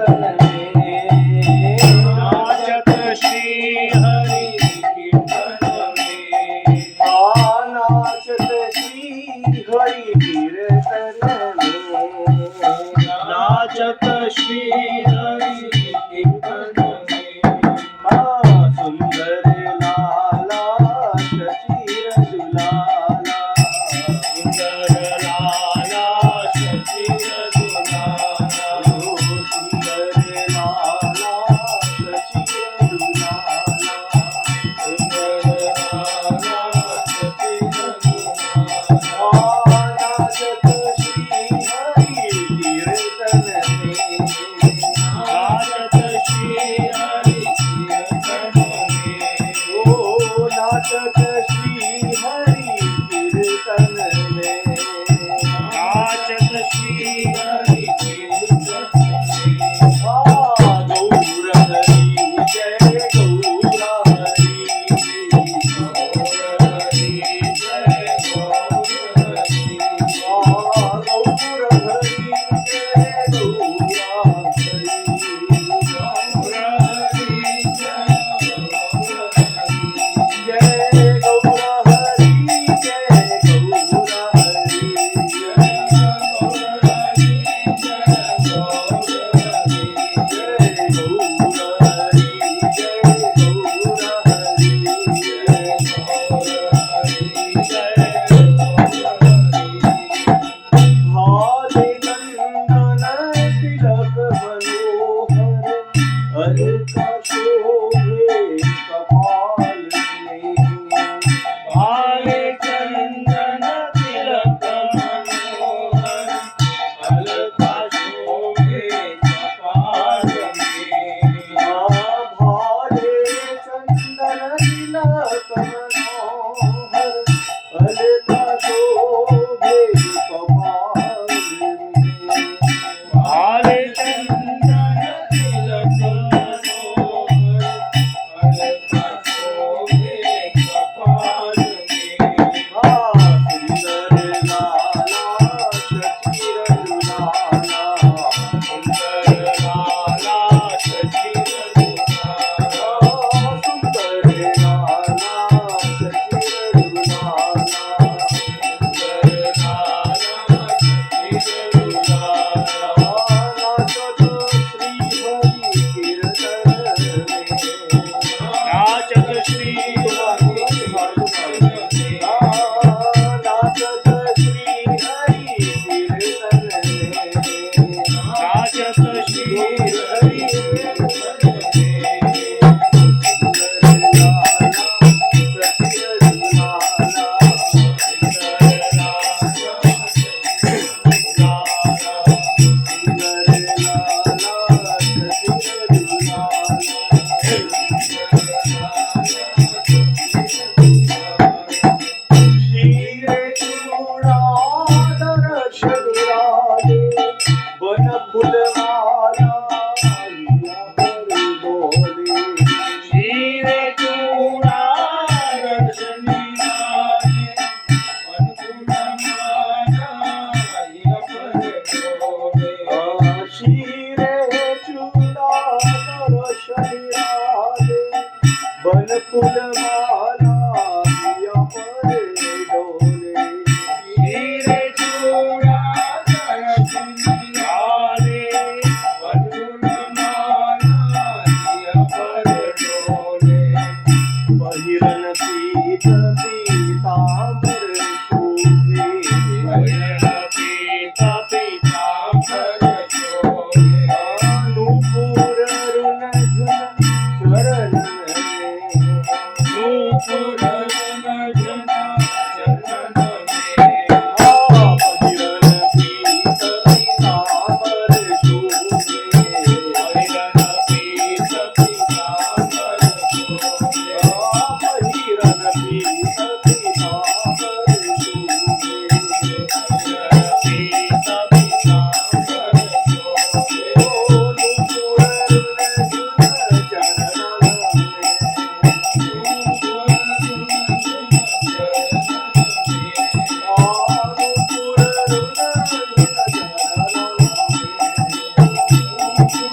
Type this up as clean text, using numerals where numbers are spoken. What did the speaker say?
कीर्तन में, नाचत श्री हरि कीर्तन में, नाचत श्री हरि कीर्तन में, नाचत श्री हरि कीर्तन में। सुंदर लाला शचीर दुलाला, सुंदर लाला शचीर दुलाला, सुंदर लाला शचीर दुलाला, सुंदर लाला शचीर दुलाला। नाचत श्री हरि कीर्तन में, नाचत श्री हरि कीर्तन में, नाचत श्री हरि कीर्तन में, नाचत श्री हरि कीर्तन में। गौर हरि जय गौर हरि, गौर हरि जय गौर हरि, गौर हरि जय गौर हरि, गौर हरि जय गौर हरि, जय गौर हरि जय गौर हरि, गौर हरि जय गौर हरि, जय गौर हरि जय गौर हरि, गौर हरि जय गौर हरि। भाले नंदन तिलक मनोहर, अलका शोभे कपाल में, भाले चंदन तिलक मनोहर, अलका शोभे कपाल में। भाले चंदन तिलक मनोहर, अलका शोभे कपाल में, भाले चंदन तिलक मनोहर, अलका शोभे कपाल में। सुंदर लाला शचीर दुलाला, सुंदर लाला शचीर दुलाला, सुंदर लाला शचीर दुलाला, सुंदर लाला शचीर दुलाला। नाचत श्री हरि कीर्तन में, नाचत श्री हरि कीर्तन में, नाचत श्री हरि कीर्तन में, नाचत श्री हरि कीर्तन में। सुंदर लाला शचीर दुलाला, सुंदर लाला शचीर दुलाला, सुंदर लाला शचीर दुलाला, क्षीर चूड़ा दर्शन राजे, बन फुलमाला हिया पर डोले, क्षीर चूड़ा दर्शनी राजे, मन फूलमाला हिया पर डोले। क्षीर चूड़ा दर्शन राजे, बन फुलमाला